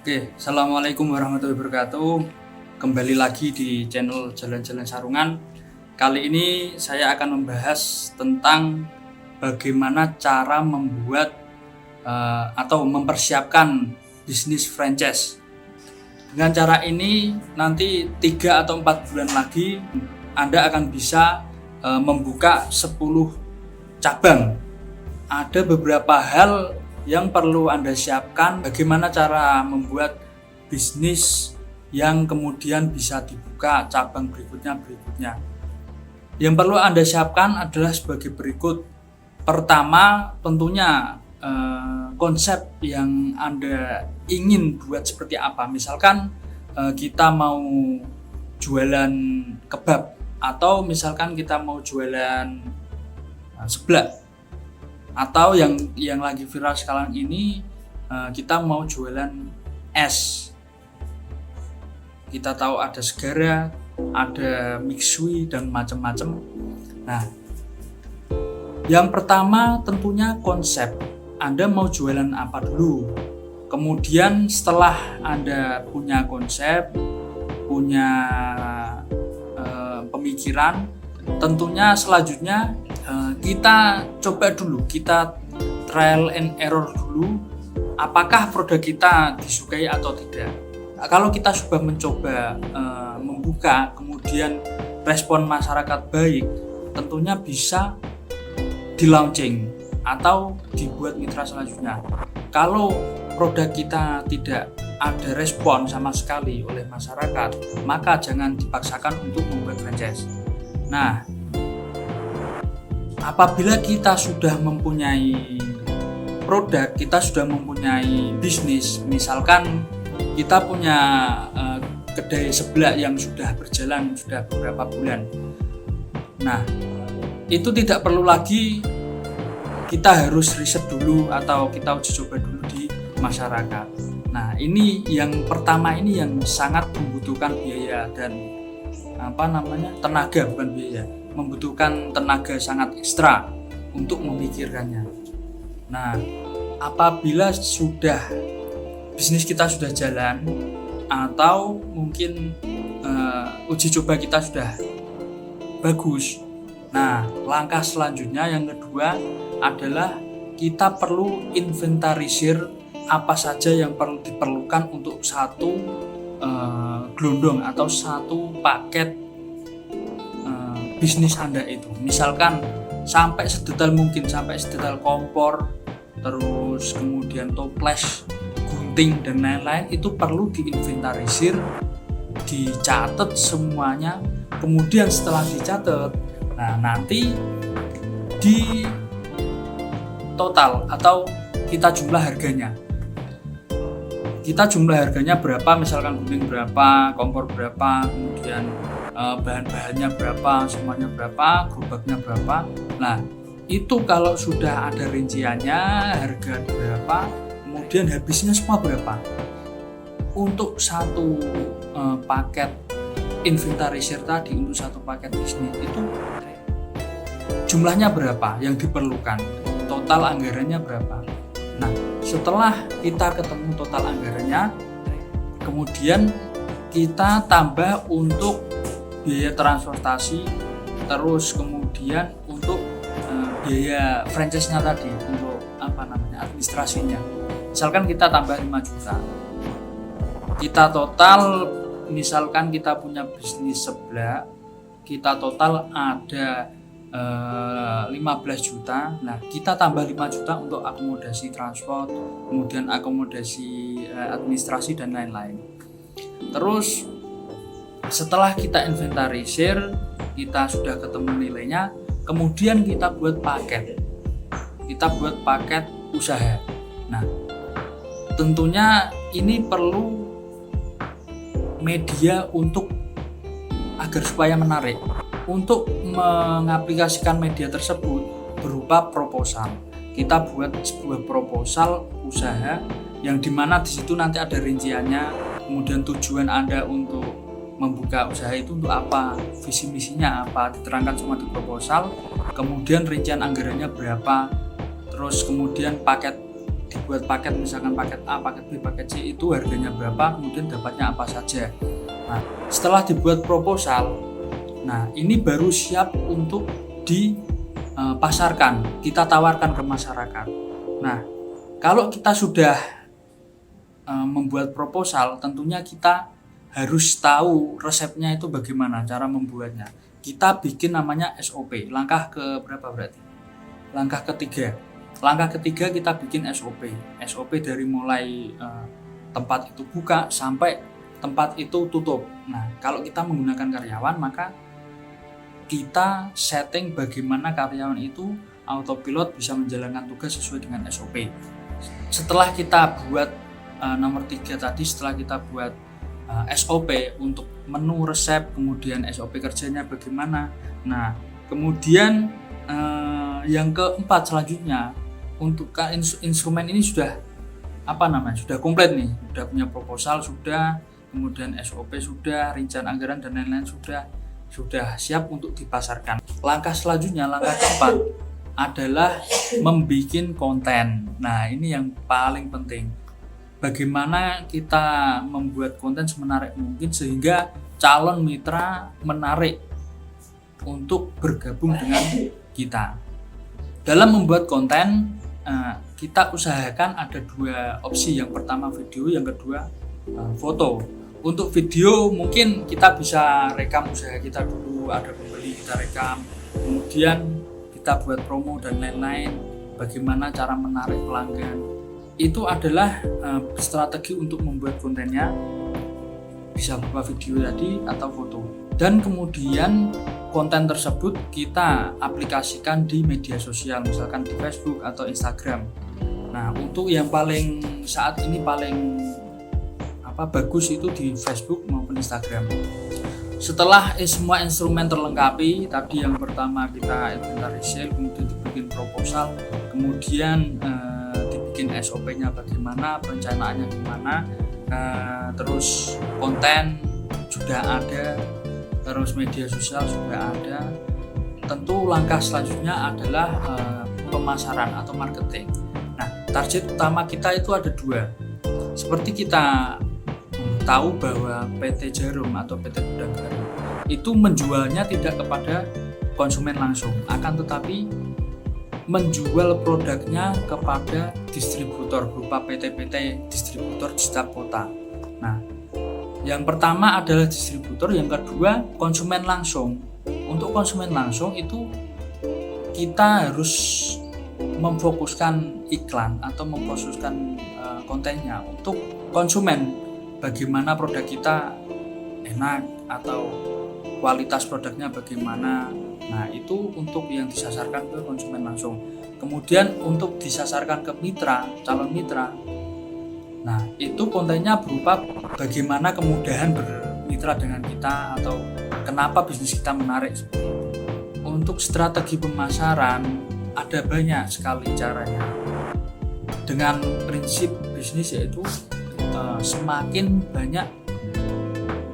Oke, Assalamualaikum warahmatullahi wabarakatuh. Kembali lagi di channel Jalan-Jalan Sarungan. Kali ini saya akan membahas tentang bagaimana cara membuat atau mempersiapkan bisnis franchise. Dengan cara ini nanti 3 atau 4 bulan lagi Anda akan bisa membuka 10 cabang. Ada beberapa hal yang perlu Anda siapkan, bagaimana cara membuat bisnis yang kemudian bisa dibuka cabang berikutnya. Yang perlu Anda siapkan adalah sebagai berikut. Pertama, tentunya konsep yang Anda ingin buat seperti apa. Misalkan kita mau jualan kebab, atau misalkan kita mau jualan seblak, atau yang lagi viral sekarang ini kita mau jualan es. Kita tahu ada Segara, ada Mixui dan macam-macam. Nah, yang pertama tentunya konsep. Anda mau jualan apa dulu? Kemudian setelah Anda punya konsep, punya pemikiran, tentunya selanjutnya kita coba dulu, kita trial and error dulu, apakah produk kita disukai atau tidak. Kalau kita sudah mencoba membuka, kemudian respon masyarakat baik, tentunya bisa di launching atau dibuat mitra selanjutnya. Kalau produk kita tidak ada respon sama sekali oleh masyarakat, maka jangan dipaksakan untuk membuat franchise. Nah, apabila kita sudah mempunyai produk, kita sudah mempunyai bisnis, misalkan kita punya kedai seblak yang sudah berjalan sudah beberapa bulan. Nah, itu tidak perlu lagi kita harus riset dulu atau kita uji coba dulu di masyarakat. Nah, ini yang pertama, ini yang sangat membutuhkan biaya dan tenaga, bukan biaya, membutuhkan tenaga sangat ekstra untuk memikirkannya. Nah, apabila sudah bisnis kita sudah jalan, atau mungkin uji coba kita sudah bagus, nah langkah selanjutnya yang kedua adalah kita perlu inventarisir apa saja yang perlu diperlukan untuk satu gelondong atau satu paket bisnis Anda itu. Misalkan sampai sedetail mungkin, sampai sedetail kompor, terus kemudian toples, gunting dan lain-lain, itu perlu diinventarisir, dicatat semuanya. Kemudian setelah dicatat, nah nanti di total atau kita jumlah harganya. Kita jumlah harganya berapa, misalkan gunting berapa, kompor berapa, kemudian bahan-bahannya berapa, semuanya berapa, gerobaknya berapa. Nah, itu kalau sudah ada rinciannya, harga berapa, kemudian habisnya semua berapa. Untuk satu paket inventarisir tadi, untuk satu paket bisnis itu jumlahnya berapa yang diperlukan, total anggarannya berapa. Nah, setelah kita ketemu total anggarannya, kemudian kita tambah untuk biaya transportasi, terus kemudian untuk biaya franchise-nya tadi, untuk administrasinya. Misalkan kita tambah 5 juta. Kita total, misalkan kita punya bisnis seblak, kita total ada 15 juta. Nah, kita tambah 5 juta untuk akomodasi transport, kemudian akomodasi administrasi dan lain-lain. Terus setelah kita inventarisir, kita sudah ketemu nilainya, kemudian kita buat paket. Kita buat paket usaha. Nah, tentunya ini perlu media untuk agar supaya menarik. Untuk mengaplikasikan media tersebut berupa proposal. Kita buat sebuah proposal usaha yang dimana di situ nanti ada rinciannya, kemudian tujuan Anda untuk membuka usaha itu untuk apa, visi misinya apa, diterangkan semua di proposal. Kemudian rincian anggarannya berapa, terus kemudian paket buat paket, misalkan paket A, paket B, paket C itu harganya berapa, kemudian dapatnya apa saja. Nah, setelah dibuat proposal, nah ini baru siap untuk dipasarkan, kita tawarkan ke masyarakat. Nah, kalau kita sudah membuat proposal, tentunya kita harus tahu resepnya itu bagaimana cara membuatnya. Kita bikin namanya SOP. Langkah ke berapa berarti? Langkah ketiga. Langkah ketiga kita bikin SOP. SOP dari mulai tempat itu buka sampai tempat itu tutup. Nah, kalau kita menggunakan karyawan, maka kita setting bagaimana karyawan itu autopilot bisa menjalankan tugas sesuai dengan SOP. Setelah kita buat nomor 3 tadi, setelah kita buat SOP untuk menu, resep, kemudian SOP kerjanya bagaimana. Nah, kemudian yang keempat selanjutnya, untuk instrumen ini sudah sudah komplit nih, sudah punya proposal, sudah, kemudian SOP sudah, rincian anggaran dan lain-lain sudah siap untuk dipasarkan. Langkah selanjutnya, langkah keempat adalah membuat konten. Nah, ini yang paling penting. Bagaimana kita membuat konten semenarik mungkin sehingga calon mitra menarik untuk bergabung dengan kita. Dalam membuat konten, kita usahakan ada 2 opsi. Yang pertama video, yang kedua foto. Untuk video mungkin kita bisa rekam usaha kita dulu, ada pembeli kita rekam, kemudian kita buat promo dan lain-lain, bagaimana cara menarik pelanggan. Itu adalah strategi untuk membuat kontennya, bisa berupa video tadi atau foto. Dan kemudian konten tersebut kita aplikasikan di media sosial, misalkan di Facebook atau Instagram. Nah, untuk yang paling saat ini paling bagus itu di Facebook maupun Instagram. Setelah semua instrumen terlengkapi, tadi yang pertama kita inventarisir, kemudian dibikin proposal, kemudian dibikin SOP-nya bagaimana, perencanaannya gimana, terus konten sudah ada, terus media sosial sudah ada. Tentu langkah selanjutnya adalah pemasaran atau marketing. Nah, target utama kita itu ada 2. Seperti kita tahu bahwa PT Jarum atau PT Gudang Garam itu menjualnya tidak kepada konsumen langsung, akan tetapi menjual produknya kepada distributor berupa PT-PT distributor di setiap kota. Nah, yang pertama adalah distributor, yang kedua konsumen langsung. Untuk konsumen langsung itu kita harus memfokuskan iklan atau memfokuskan kontennya untuk konsumen. Bagaimana produk kita enak atau kualitas produknya bagaimana. Nah, itu untuk yang disasarkan ke konsumen langsung. Kemudian untuk disasarkan ke mitra, calon mitra, nah itu kontennya berupa bagaimana kemudahan bermitra dengan kita atau kenapa bisnis kita menarik. Untuk strategi pemasaran ada banyak sekali caranya. Dengan prinsip bisnis yaitu semakin banyak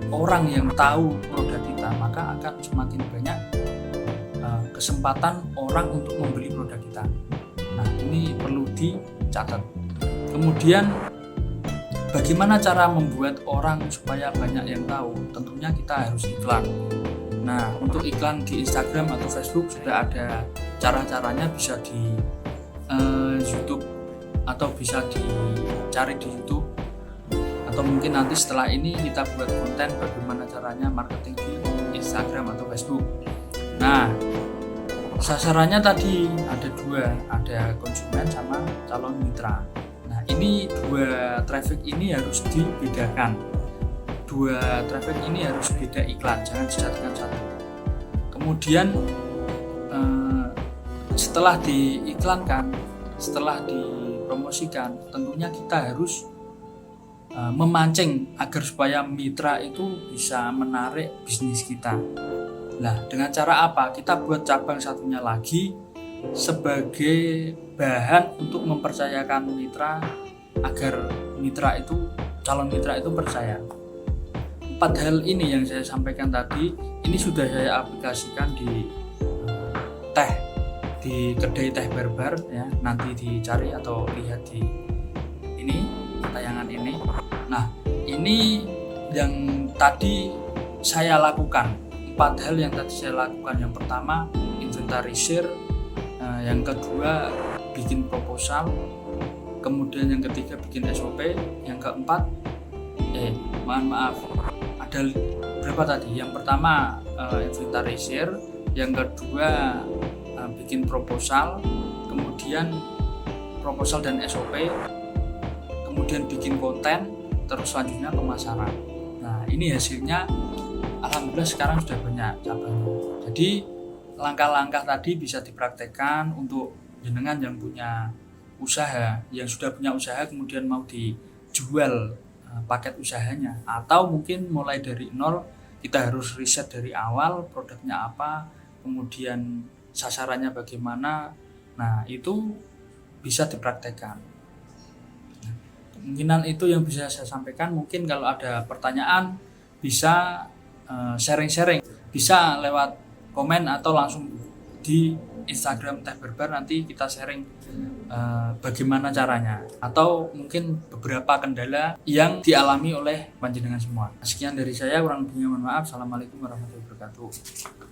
orang yang tahu produk kita, maka akan semakin banyak kesempatan orang untuk membeli produk kita. Nah, ini perlu dicatat. Kemudian bagaimana cara membuat orang supaya banyak yang tahu? Tentunya kita harus iklan. Nah, untuk iklan di Instagram atau Facebook sudah ada cara-caranya, bisa di YouTube atau bisa dicari di YouTube. Atau mungkin nanti setelah ini kita buat konten bagaimana caranya marketing di Instagram atau Facebook. Nah, sasarannya tadi ada 2, ada konsumen sama calon mitra. Nah, ini 2 traffic ini harus dibedakan. 2 traffic ini harus beda iklan, jangan dijadikan satu. Kemudian setelah diiklankan, setelah dipromosikan, tentunya kita harus memancing agar supaya mitra itu bisa menarik bisnis kita. Nah, dengan cara apa? Kita buat cabang satunya lagi sebagai bahan untuk mempercayakan mitra agar calon mitra itu percaya. 4 hal ini yang saya sampaikan tadi, ini sudah saya aplikasikan di kedai teh Barbar ya. Nanti dicari atau lihat di ini, tayangan ini. Nah, ini yang tadi saya lakukan, 4 hal yang tadi saya lakukan. Yang pertama inventarisir, yang kedua bikin proposal, kemudian yang ketiga bikin SOP, yang keempat ada berapa tadi? Yang pertama inventarisir, yang kedua bikin proposal, kemudian proposal dan SOP, kemudian bikin konten, terus selanjutnya pemasaran. Nah, ini hasilnya alhamdulillah sekarang sudah banyak cabangnya. Jadi langkah-langkah tadi bisa dipraktekkan untuk jenengan yang punya usaha, yang sudah punya usaha kemudian mau dijual paket usahanya, atau mungkin mulai dari nol, kita harus riset dari awal produknya apa, kemudian sasarannya bagaimana. Nah, itu bisa dipraktekkan. Kemungkinan itu yang bisa saya sampaikan. Mungkin kalau ada pertanyaan bisa sharing-sharing, bisa lewat komen atau langsung di Instagram Teh Berbar, nanti kita sharing bagaimana caranya, atau mungkin beberapa kendala yang dialami oleh panjenengan semua. Sekian dari saya, kurang lebihnya mohon maaf. Assalamualaikum warahmatullahi wabarakatuh.